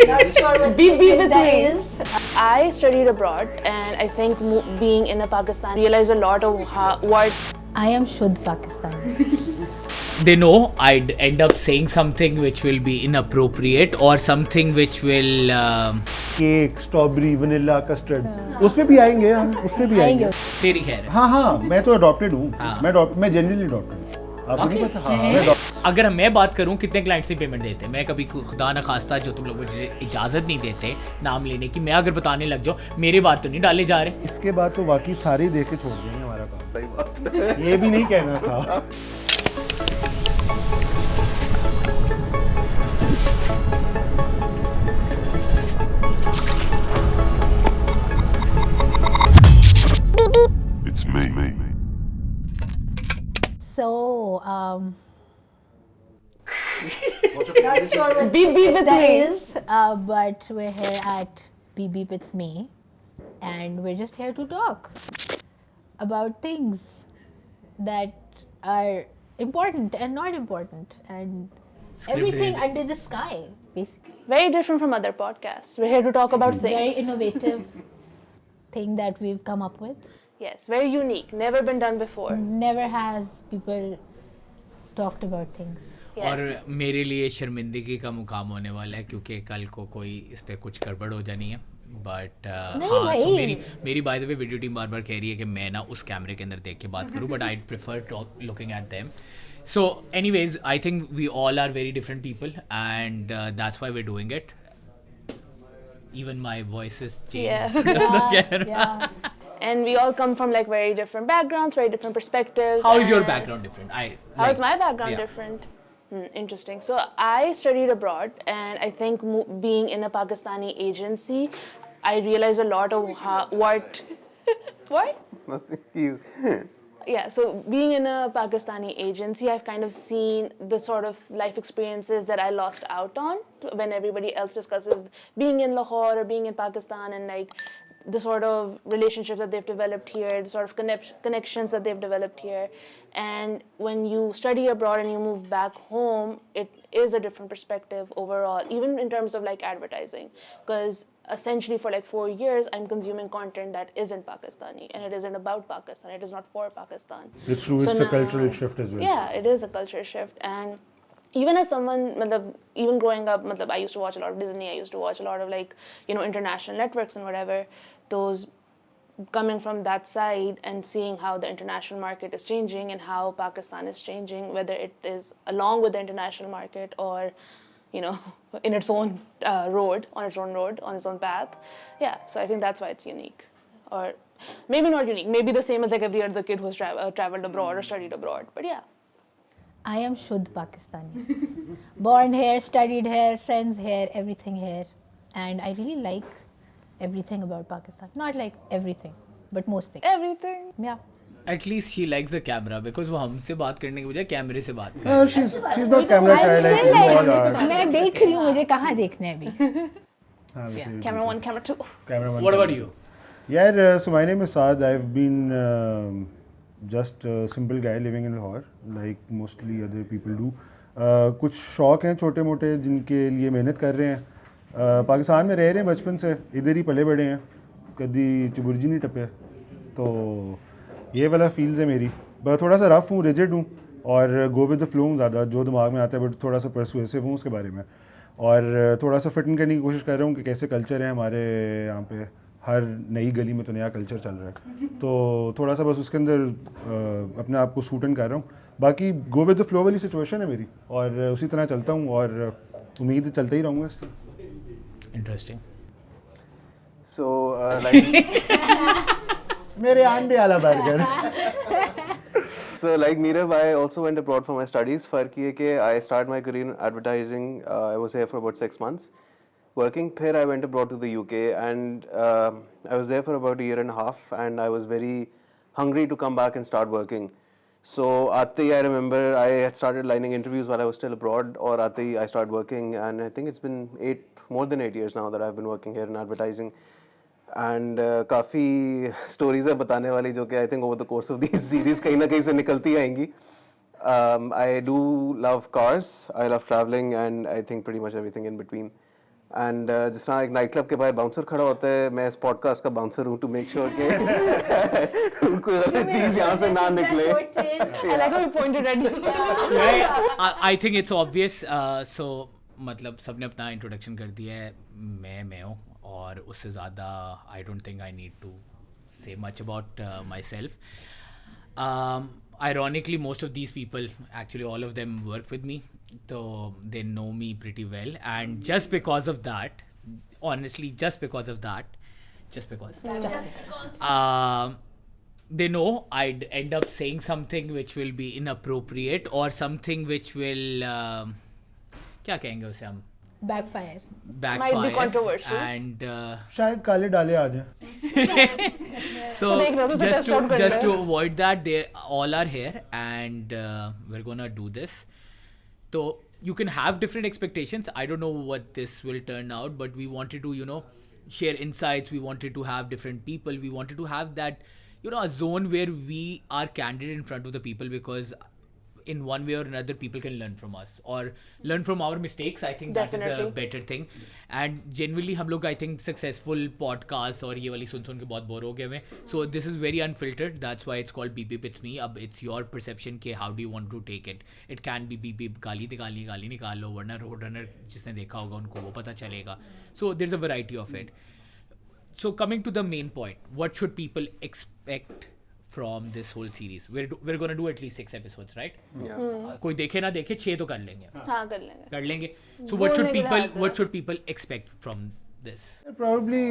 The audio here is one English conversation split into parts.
Not sure what Beep, beep, that between. is. I studied abroad, and I think being in a Pakistan, realized a lot of what. I am Shuddh Pakistani. They know I'd end up saying something which will be inappropriate or something which will cake strawberry vanilla custard उसमें भी आएंगे हम उसमें भी आएंगे तेरी खैर है। हाँ हाँ मैं तो अडॉप्टेड हूँ हाँ। मैं जेन्युइनली अडॉप्टेड हूँ आपको नहीं पता हाँ मैं अगर मैं बात करूं कितने क्लाइंट्स ही पेमेंट देते हैं, मैं कभी खुदा ना खास्ता जो तुम लोग मुझे इजाज़त नहीं देते नाम लेने की, मैं अगर बताने लग जाऊं मेरे बात तो नहीं डाले जा रहे। इसके बाद तो बाकी सारे देख के छोड़ देंगे हमारा काम सही बात है ये भी नहीं कहना था It's me. So, Not sure what beep, beep, that between. is, but we're here at Beep Beep It's Me, and we're just here to talk about things that are important and not important, and everything under the sky, basically. Very different from other podcasts. We're here to talk about things. Very innovative thing that we've come up with. Yes, very unique. Never been done before. Never has people talked about things. Yes. और मेरे लिए शर्मिंदगी का मुकाम होने वाला है क्योंकि कल को कोई इस पर कुछ गड़बड़ हो जानी है बट नहीं हाँ भाई। so मेरी by the way video team बार बार कह रही है कि मैं ना उस कैमरे के अंदर देख के बात करूं but I prefer looking at them so anyways I think we all are very different people and that's why we are doing it even my voice is changed. Yeah. And we all come from like very different backgrounds, very different perspectives. How is your and- background different? How is my background yeah. different? Interesting. So I studied abroad, and I think being in a Pakistani agency, I realized a lot of what. What? Nothing. You. Yeah, so being in a Pakistani agency, I've kind of seen the sort of life experiences that I lost out on when everybody else discusses being in Lahore or being in Pakistan, and like the sort of relationships that they've developed here, the sort of connections that they've developed here. And when you study abroad and you move back home, it is a different perspective overall, even in terms of like advertising, because essentially for like 4 years I'm consuming content that isn't Pakistani, and it isn't about Pakistan, it is not for Pakistan. It's true, So it's a now- cultural shift as well. Yeah, it is a culture shift. And even as someone, even growing up, I used to watch a lot of Disney, I used to watch a lot of like, international networks and whatever. Those coming from that side and seeing how the international market is changing and how Pakistan is changing, whether it is along with the international market or, in its own road, on its own path. Yeah, so I think that's why it's unique. Or maybe not unique, maybe the same as like every other kid who's traveled abroad or studied abroad, but yeah. I am Shuddh Pakistani. Born here, studied here, friends here, everything here. And I really like everything about Pakistan. Not like everything, but most things. Everything. Yeah. At least she likes the camera because वो हमसे बात करने के बजाय कैमरे से बात कर Oh, she's not camera shy I'm like still you all like, are. मैं देख रही हूँ मुझे कहाँ देखना है अभी. हाँ, वैसे भी Camera 1, camera 2. camera one. What about you? Yeah, so my name is Saad. I've been just a simple guy living in Lahore, like mostly other people do. कुछ शौक हैं छोटे मोटे जिनके लिए मेहनत कर रहे हैं. पाकिस्तान में रह रहे हैं बचपन से, इधर ही पले बड़े हैं, कभी चुबुर्जी नहीं टपे. तो ये वाला फील्स है मेरी. बस थोड़ा सा रफ हूँ, रिजिड हूँ और गो विद द फ्लो हूँ ज़्यादा, जो दिमाग में आता है, बट थोड़ा सा परसुएसिव हूँ उसके बारे में. और थोड़ा सा फिट इन करने की कोशिश कर रहा हूँ कि कैसे कल्चर है हमारे यहाँ पे. हर नई गली में तो नया कल्चर चल रहा है, तो थोड़ा सा बस उसके अंदर अपने आप को सूट इन कर रहा हूँ. बाकी गो विद द फ्लो वाली सिचुएशन है मेरी और उसी तरह चलता हूँ और उम्मीद है चलता ही रहूँगा इससे. Interesting. So, like. मेरे अंडे वाला burger. So, like Meerav, I also went abroad for my studies. फर्क ये कि I started my career in advertising. I was here for about 6 months. Working here, I went abroad to the UK, and I was there for about a year and a half, and I was very hungry to come back and start working. So, Aate, I remember I had started lining interviews while I was still abroad, or Aate, I started working, and I think it's been more than 8 years now that I've been working here in advertising. And काफ़ी stories है बताने वाली जो कि I think over the course of these series कहीं ना कहीं से निकलती आएंगी. I do love cars, I love traveling, and I think pretty much everything in between. And जिस तरह एक नाइट क्लब के बाहर बाउंसर खड़ा होता है, मैं इस पॉडकास्ट का बाउंसर हूँ टू मेक श्योर कि कोई गलत चीज़ यहाँ से ना निकले. I like how you pointed at you. I think it's obvious. So मतलब सबने अपना इंट्रोडक्शन कर दिया है. मैं हूँ और उससे ज़्यादा I don't think I need to say much about myself. Ironically, most of these people, actually all of them work with me, so they know me pretty well, and just because of that, honestly, just because, they know I'd end up saying something which will be inappropriate or something which will क्या कहेंगे उसे हम Backfire. backfire Might be controversial. and शायद काले डाले आ जाए. so देख रहे हो, तो उसे just test out कर just रहे to हैं. avoid that, they all are here and we're gonna do this. So you can have different expectations. I don't know what this will turn out, but we wanted to share insights. We wanted to have different people. We wanted to have that a zone where we are candid in front of the people, because in one way or another people can learn from us or learn from our mistakes. I think that is a Definitely. better thing. And genuinely हम लोग I think successful podcasts और ये वाली सुन के बहुत bore हो गए हुए. So this is very unfiltered. That's why it's called Beep Beep It's Me. अब it's your perception के how do you want to take it. It can be beep beep गाली निकाल लो, वरना रोड रनर जिसने देखा होगा उनको वो पता चलेगा. So there's a variety of it. So coming to the main point, what should people expect from this whole series? We're going to do at least 6 episodes, right? Yeah. कोई देखे ना देखे 6 तो कर लेंगे. हाँ कर लेंगे. कर लेंगे. So बोलने के लिहाज से. what should people expect from this? Probably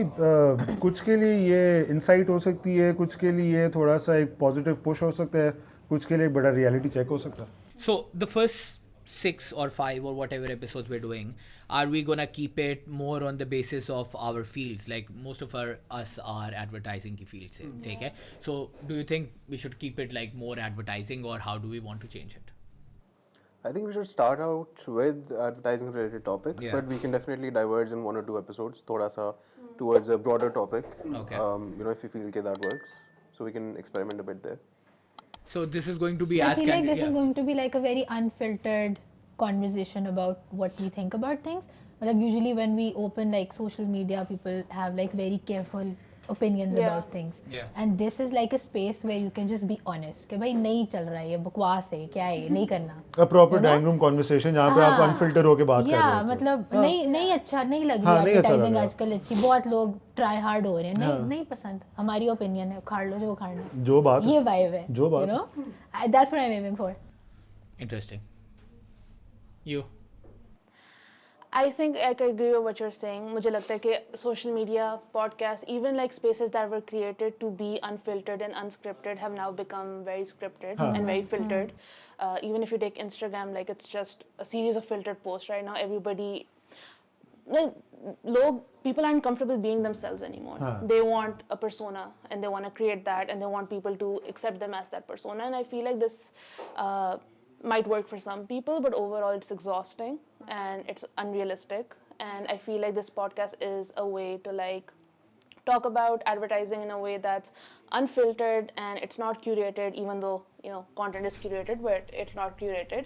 कुछ के लिए ये इंसाइट हो सकती है, कुछ के लिए ये थोड़ा सा एक पॉजिटिव पुश हो सकता है, कुछ के लिए एक बड़ा रियलिटी चेक हो सकता है. So the first 6 or 5 or whatever episodes we're doing, are we gonna keep it more on the basis of our fields? Like most of us are advertising की field से, ठीक है? So do you think we should keep it like more advertising, or how do we want to change it? I think we should start out with advertising related topics, Yeah. but we can definitely diverge in 1 or 2 episodes thoda sa towards a broader topic. Okay. If you feel that that works, so we can experiment a bit there. So this is going to be I as feel like candid. this is going to be like a very unfiltered conversation about what we think about things. Like usually when we open like social media, people have like very careful opinions Yeah. about things. Yeah. And this is like a space where you can just be honest. कि भाई नहीं चल रहा है, ये बकवास है, क्या है, ये नहीं करना. A proper You know? dining room conversation जहाँ पे आप हाँ. अनफिल्टर होके बात कर रहे Yeah, हो. मतलब नहीं अच्छा नहीं लग हाँ, रही नहीं अच्छा लग एडवर्टाइजिंग रहा. आजकल अच्छी. बहुत लोग ट्राई हार्ड हो रहे हैं. हाँ. नहीं पसंद. हमारी ओपिनियन है, उखाड़ लो जो उखाड़ना है. जो बात है. ये वाइब है. जो बात you know? That's what I'm aiming for. Interesting. You? I think I agree with what you're saying. मुझे लगता है कि social media, podcasts, even like spaces that were created to be unfiltered and unscripted have now become very scripted and very filtered. Even if you take Instagram, like it's just a series of filtered posts right now. Everybody, like, people aren't comfortable being themselves anymore. They want a persona and they want to create that, and they want people to accept them as that persona. And I feel like this might work for some people, but overall it's exhausting and it's unrealistic. And I feel like this podcast is a way to like talk about advertising in a way that's unfiltered and it's not curated, even though content is curated, but it's not curated.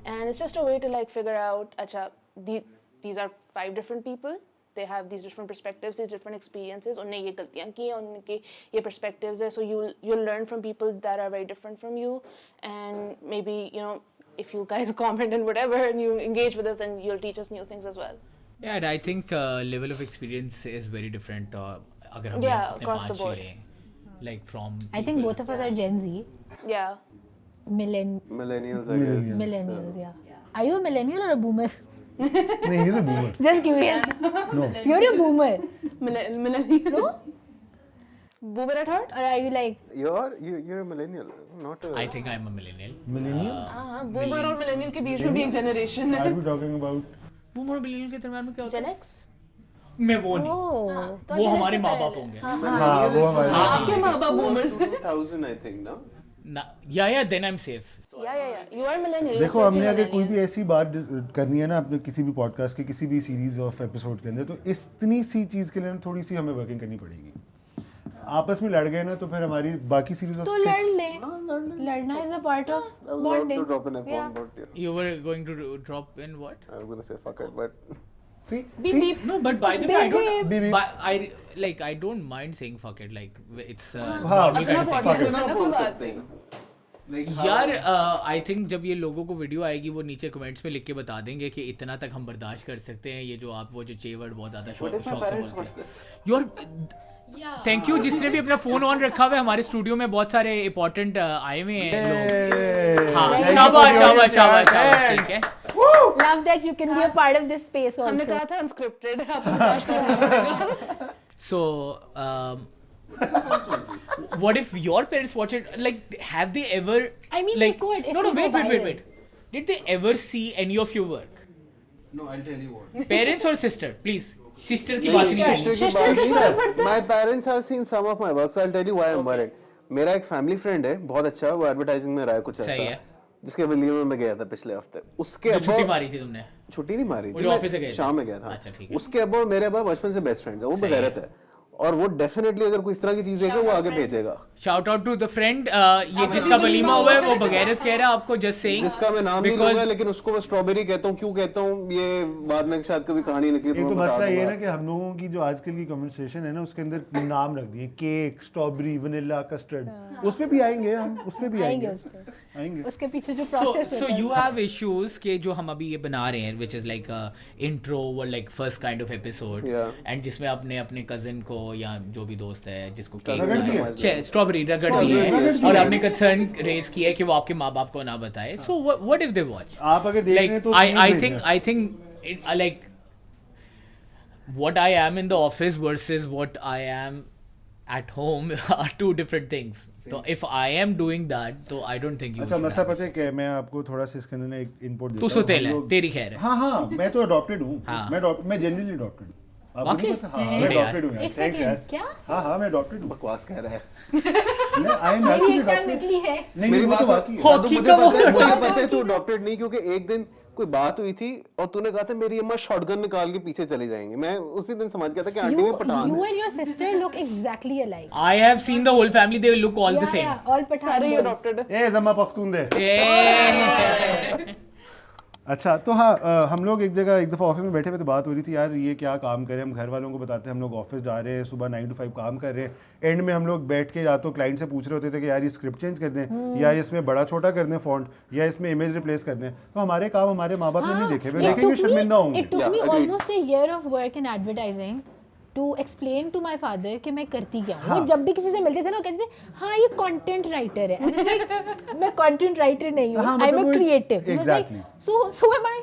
And it's just a way to like figure out, acha, these are 5 different people. They have these different perspectives, these different experiences. उनने ये गलतियाँ की हैं, उनके ये perspectives है. So you'll learn from people that are very different from you, and maybe if you guys comment and whatever and you engage with us, then you'll teach us new things as well. Yeah, and I think level of experience is very different. अगर हम Yeah, अपने across the 5 board. लें, like from I think people- both of us are Gen Z. Yeah. Millennials, I guess. Millennials, yeah. Are you a millennial or a boomer? नहीं, he's a boomer. Just curious. No. You're a boomer. Millennial. No? Boomer at heart? Or are you like, You're a millennial, not a. I think I'm a millennial. Millennial? Boomer और millennial के बीच में भी एक generation Are है. we talking about? Boomer और millennial के दरम्यान में क्या होता Gen है? X? मैं वो नहीं. oh, तो वो Gen X हमारे से माँ पहले. बाप होंगे. हाँ, वो हमारे. आपके माँ बाप boomers. 2000, I think, no? Yeah, then I'm safe. Yeah. You are millennial. देखो You're हमने still अगर कोई millennial. भी ऐसी बात करनी है ना अपने किसी भी पॉडकास्ट के किसी भी सीरीज ऑफ एपिसोड के अंदर, तो इतनी सी चीज के लिए ना थोड़ी सी हमें वर्किंग करनी पड़ेगी. आपस में लड़ गए ना तो फिर हमारी बाकी सीरीज ऑफ तो लड़ ले. लड़ना is a part of I was about bonding. to drop an F-bomb, Yeah. but yeah. You were going to drop in what? I was gonna say fuck it, but See, Beep see? beep. No, but by the way, I don't. Beep, beep. But I don't mind saying fuck it. Like it's हाँ, normal kind अपना of thing. podcast अपना है ना, बोल कोई बात सकते नहीं। हैं। Like how- यार आई थिंक जब ये लोगों को वीडियो आएगी वो नीचे कमेंट्स में लिख के बता देंगे कि इतना तक हम बर्दाश्त कर सकते हैं ये जो आप वो जो चे वर्ड बहुत ज्यादा What शौक if my शौक से parents watch बोलते हैं this? योर थैंक यू जिसने भी अपना फोन ऑन रखा हुआ है हमारे स्टूडियो में बहुत सारे इंपॉर्टेंट आए हुए हैं लोग Hey. हाँ Thank you शाबाश for the शाबाश audience, शाबाश यार. शाबाश ठीक है Love that you can be a part of this space हमने also. कहा था unscripted, आप बर्दाश्त करना। So, what if your parents watch it? Like, have they ever? I mean, like, they could if No, they go viral. wait. Did they ever see any of your work? No, I'll tell you what. Parents or sister? Please, sister की बात नहीं Sister करनी. की बात नहीं है। My parents have seen some of my work, so I'll tell you why I'm worried. मेरा एक फैमिली फ्रेंड है, बहुत अच्छा, वो एडवर्टाइजिंग में रहा है कुछ सही ऐसा, है। जिसके वीडियो में मैं गया था पिछले हफ्ते। उसके जो अब छुट्टी मारी थी तुमने? छुट्टी नहीं मारी वो थी, जो मैं ऑफिस से गए थे? शाम में गया था। अच्छा, ठीक है। उसके अब और मेरे अब बचपन से बेस्ट फ्रेंड है, वो सही है। बगैरत है और वो डेफिनेटली अगर कोई इस तरह की चीज देगा वो आगे भेजेगा। Shout out to the friend. ये जिसका वलीमा हुआ है वो बगैरत कह रहा है आपको just saying. जिसका मैं नाम नहीं लूंगा, लेकिन उसको मैं स्ट्रॉबेरी कहता हूँ। क्यों कहता हूँ ये बाद में शायद कभी कहानी निकली एक तो तो मैं बता मसला ये है ना दूंगा। कि हम लोगों की जो आजकल की कन्वर्सेशन है ना उसके अंदर नाम रख दिए, केक, स्ट्रॉबेरी, वनीला, कस्टर्ड। उसमें भी आएंगे हम, उसमें भी आएंगे आएंगे उस पे। आएंगे। उसके पीछे जो So, प्रोसेस so होता है you have issues के जो हम अभी ये बना रहे हैं, which is like a intro or like first kind of episode, Yeah. and जिसमें आपने अपने कजिन को या जो भी दोस्त है जिसको रगड़ दिया। स्ट्रॉबेरी रगड़ दी है और आपने कंसर्न रेज किया है कि वो आपके माँ बाप को ना बताए. So what if they watch? आप अगर देख रहे हैं Like तो I think it, like what I am in the office versus what I am at home are two different things. So if I am doing that, तो I don't think you अच्छा should मसला have पता है क्या है? मैं आपको थोड़ा सा इसके अंदर ना एक इनपुट देता तू हूँ। सुतेल हम है लोग- तेरी खैर है. हाँ हाँ मैं तो अडॉप्टेड हूँ। हाँ। मैं जेन्युइनली अडॉप्टेड हूँ। आपको वाकई? नहीं पता? हाँ मैं बड़े यार। अडॉप्टेड हूँ यार। एक थैंक्स सेकंड, यार। क्या? हाँ हाँ मैं अडॉप्टेड हूँ। बकवास कह रहा है। आई एम मेरी एक्चुअली एक टांग अडॉप्टेड। निकली है। नहीं मेरी वो बात तो सुन, बाकी है। हाँ, तो हॉकी मुझे का पता है, वो- मुझे पता है तू अडॉप्टेड नहीं, क्योंकि एक दिन कोई बात हुई थी और तूने कहा था मेरी अम्मा शॉटगन निकाल के पीछे चली जाएंगी। मैं उसी दिन समझ गया था कि आंटी You, भी पठान you है। and your sister look exactly alike. I have seen the whole family. They look all the Yeah, same. yeah, all Pathan सारे ही boys. adopted है। ए जमा पख्तूनदे। Yeah. अच्छा तो हाँ हम लोग एक जगह एक दफ़ा ऑफिस में बैठे हुए तो बात हो रही थी यार ये क्या काम करें। हम घर वालों को बताते हैं हम लोग ऑफिस जा रहे हैं, सुबह 9 to 5 काम कर रहे हैं। एंड में हम लोग बैठ के या तो क्लाइंट से पूछ रहे होते थे कि यार ये स्क्रिप्ट चेंज कर दें या इसमें बड़ा छोटा कर दें फॉन्ट या इसमें इमेज रिप्लेस कर दें। तो हमारे काम हमारे माँ बाप ने नहीं देखे, वे It देखेंगे took me- शर्मिंदा होंगे। It took Yeah, me agreed. almost a year of work in advertising to explain to my father कि मैं करती क्या हूँ। हाँ. वो जब भी किसी से मिलते थे ना वो कहते थे हाँ ये कंटेंट राइटर है। And I was like, मैं कंटेंट राइटर नहीं हूँ, हाँ, आई एम मतलब अ वो- creative. He was like, Exactly. so am I।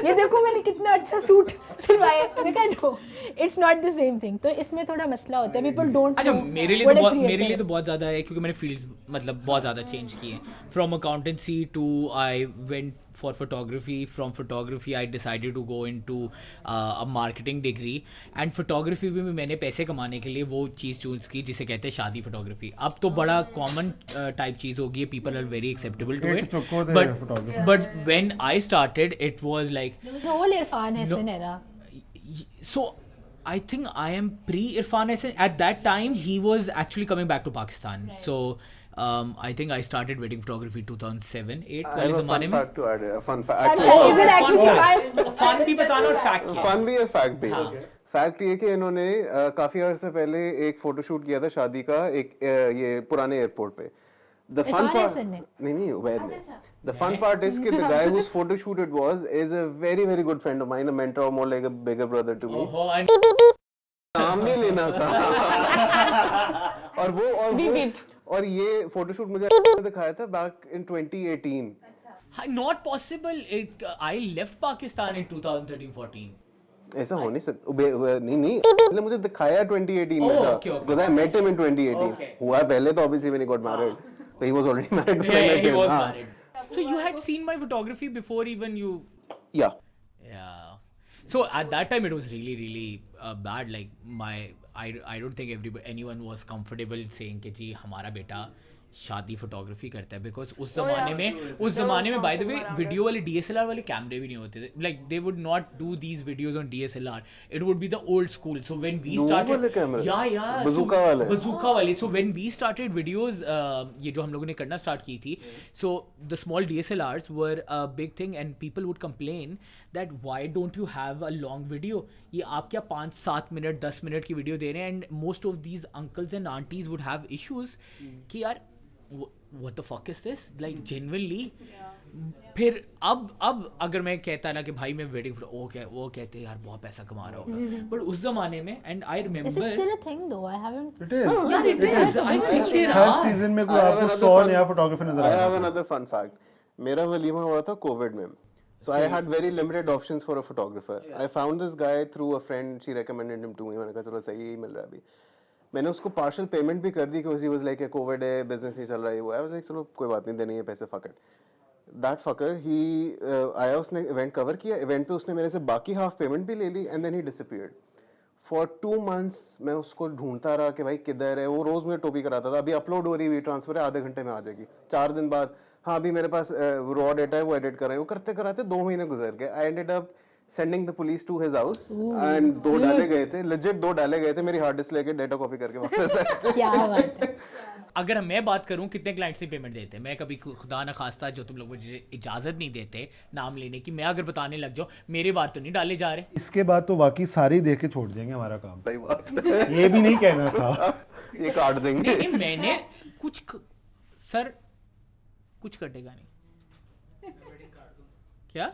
ये देखो मैंने कितना अच्छा सूट सिलवाया है। मैं कहा no, it's not the same thing। तो इसमें थोड़ा मसला होता है। People don't अच्छा know मेरे लिए what तो a बहुत creator मेरे लिए तो is. बहुत ज़्यादा है क्योंकि मैंने फील्ड्स मतलब बहुत ज़्यादा चेंज किए. From accountancy to I went for photography. From photography I decided to go into a marketing degree. And photography में भी मैंने पैसे कमाने के लिए वो चीज़ चूज़ की जिसे कहते हैं शादी फोटोग्राफी. अब तो बड़ा कॉमन टाइप चीज़ हो गई है. People are very acceptable to It it. took over the but photography. But when I started it was like There was a whole Irfan Hassan era. so I think I am pre-Irfan Hassan. At that time, he was actually coming back to Pakistan. So I think I started wedding photography 2007, 8 I वाले have a ज़माने fun में. fact to add. A fun Fun fact. fact. Is it fun actually fact. fun? Fun भी बताना और fact क्या है? Fun भी है, फैक्ट भी है। हाँ। फैक्ट ये कि इन्होंने काफी अर्से पहले एक फोटोशूट किया था शादी का एक ये पुराने एयरपोर्ट पे. The fun Irfan part Hasan ने? नहीं उबैद ने. The fun part is कि the guy whose photo shoot it was is a very very good friend of mine, a mentor, more like a bigger brother to me. Oh, and नाम नहीं लेना था. और Beep, beep. और ये photoshoot मुझे दिखाया था back in 2018. not possible. I left Pakistan in 2013-14. ऐसा हो नहीं सकता. नहीं पहले मुझे दिखाया 2018 में था. okay. Because I met him in 2018. Okay. हुआ पहले तो obviously when he got married. So he was already married when I Yeah, met he him. was हाँ. married. So you had seen my photography before even you. Yeah. Yeah. So at that time it was really really bad. Like I don't think anyone was comfortable saying कि जी हमारा बेटा शादी photography करता है, because उस ज़माने में by the way video वाले DSLR वाले कैमरे भी नहीं होते थे, like they would not do these videos on DSLR, it would be the old school. So when we started Bazooka वाले, so when we started videos, ये जो हम लोगों ने करना स्टार्ट की थी, so the small DSLRs were a big thing and people would complain that why don't you have a long video, ये आप क्या 5-7 मिनट 10 मिनट की वीडियो दे रहे हैं. And most of these uncles and aunties would have issues कि यार what the fuck is this, like genuinely. फिर अब अगर मैं कहता ना कि भाई मैं वेडिंग वो कहते हैं यार बहुत पैसा कमा रहा होगा, बट उस जमाने में, and I remember, Is it still a thing though? I haven't. It is. यार it is, I think there her are. Season में कोई I have आपको another 100 fun- नया फोटोग्राफर नजर I have आएगा. another fun fact. मेरा वलीमा हुआ था कोविड में. So I had very limited options for a photographer. I found this guy through a friend. She recommended him to me. मैंने कहा चलो सही ही मिल रहा है अभी. मैंने उसको पार्शियल पेमेंट भी कर दी क्योंकि he was like कोविड है, बिजनेस नहीं चल रहा है वो. I was like चलो कोई बात नहीं, देने ये पैसे, fuck it. That fucker, he आया, उसने इवेंट कवर किया, इवेंट पे उसने मेरे से बाकी हाफ पेमेंट भी ले ली and then he disappeared. For 2 months मैं उसको ढूंढता रहा कि भाई किधर है वो. रोज मुझे टोपी कराता था, अभी अपलोड हो रही हुई ट्रांसफर है, आधे घंटे में आ जाएगी. 4 दिन बाद हाँ अभी मेरे पास रॉ डेटा है वो एडिट कर रहे हैं. वो करते कराते 2 महीने गुजर गए. I ended up sending the police to his house and 2 डाले गए थे, लेजिट 2 डाले गए थे. मेरी हार्ड डिस्क लेके डेटा कॉपी करके वापस आए थे. क्या बात है. अगर मैं बात करूं कितने क्लाइंट्स ने पेमेंट देते हैं, मैं कभी खुदा ना खास्ता जो तुम लोग मुझे इजाज़त नहीं देते नाम लेने की, मैं अगर बताने लग जाऊं मेरे बार तो नहीं डाले जा रहे. इसके बाद तो बाकी सारे ही देख के छोड़ देंगे हमारा काम. सही बात है. ये भी नहीं कहना था. ये काट देंगे. नहीं मैंने सर कुछ कटेगा नहीं. क्या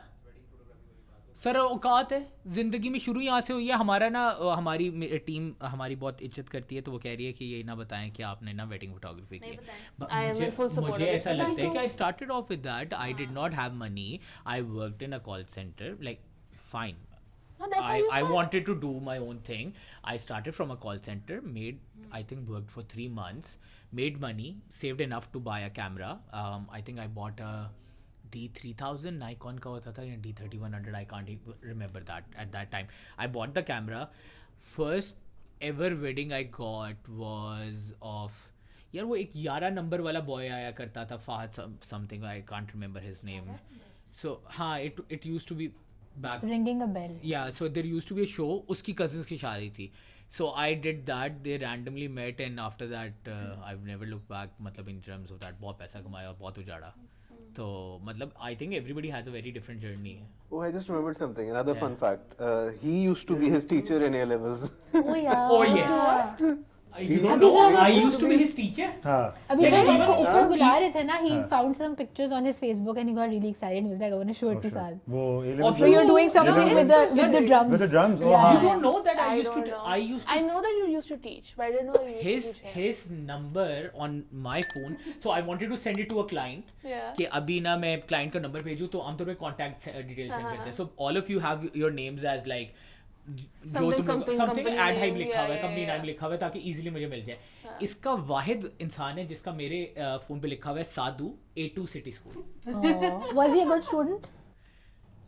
सर औकात है, ज़िंदगी में शुरू यहाँ से हुई है. हमारा ना हमारी टीम हमारी बहुत इज्जत करती है, तो वो कह रही है कि ये ना बताएं कि आपने ना वेडिंग फोटोग्राफी की है. मुझे ऐसा लगता है कि I started off with that. I did not have money. I worked in a call centre, like fine. I wanted to do my own thing. I started from a call center, I think worked for 3 months, made money, saved enough to buy a camera. I think I bought a D3000 Nikon का होता था या D3100, I can't even remember that at that time. I bought the camera. First ever wedding I got was of यार वो एक 11 number वाला boy आया करता था, Fahad something, I can't remember his name. So हाँ it used to be back. It's ringing a bell. Yeah, so there used to be a show, उसकी cousins की शादी थी. So I did that, they randomly met and after that I've never looked back, मतलब in terms of that, बहुत पैसा कमाया और बहुत उजाड़ा. तो मतलब I think everybody has a very different journey. Oh, I just remembered something. Another fun fact. He used to be his teacher in A levels. Oh yeah. Oh yes. You don't know, I used to be his teacher. हाँ. अभी जब हमको ऊपर बुला रहे थे ना, he found some pictures on his Facebook and he got really excited. He was like, I want to show it to Saad. वो So you're doing something with the drums. with the drums. Oh, Yeah. हाँ. You don't know that I used don't to. know. I I know that you used to teach, but I didn't know that you used to teach. his number on my phone. So I wanted to send it to a client. Yeah. कि अभी ना मैं client का number भेजूँ तो आमतौर पे contact details send करते हैं. So all of you have your names as like जो तुम something company ad hype name, लिखा हुआ है, yeah, कंपनी yeah, नाम लिखा हुआ है ताकि इजीली मुझे मिल जाए. इसका वाहिद इंसान है जिसका मेरे फोन पे लिखा हुआ है साधु A2 City School. Oh. Was he a good student?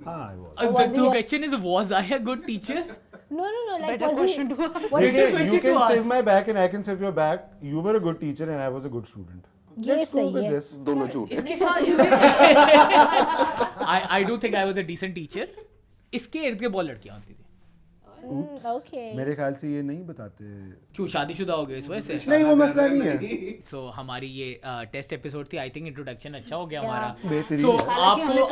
हाँ, I was. was The he a- question is, was I a good teacher? No. Like Better was question he? to ask. Was Better You question can to save ask. my back and I can save your back. You were a good teacher and I was a good student. ये Let's go सही with है. this. दोनों झूठ. इसके साथ I do think I was a decent teacher. इसके इर्द गिर्द बहुत लड़कियां होती थी. Okay. मेरे ख्याल से ये नहीं बताते. क्यों शादीशुदा हो गए इस वजह से? नहीं वो मसला नहीं है. सो हमारी ये टेस्ट एपिसोड थी. आई थिंक इंट्रोडक्शन अच्छा हो गया Yeah. हमारा. बेहतरीन So है.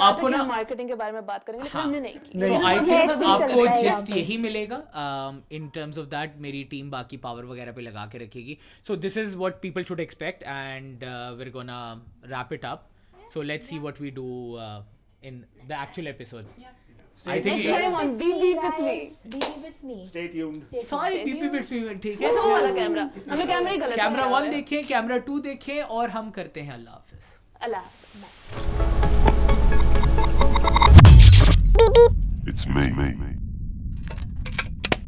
आपको ना मार्केटिंग के बारे में बात करेंगे, लेकिन हाँ. हमने नहीं की. नहीं. So I Yes, think yes, आपको yes, जस्ट yes. यही मिलेगा. इन टर्म्स ऑफ दैट मेरी टीम बाकी पावर वगैरह पे लगा के रखेगी. So this is what people should expect and we are gonna wrap it up. So let's see what we do in the actual episodes. I think Next time on Beep Beep It's Me. Beep Beep It's Me. Stay tuned. सारे PP bits में ठीक है. कैसे वो वाला camera? हमें camera ही गलत camera है. 1 देखें, कैमरा 2 देखें और हम करते हैं अल्लाह हाफिज़. अल्लाह. It's me.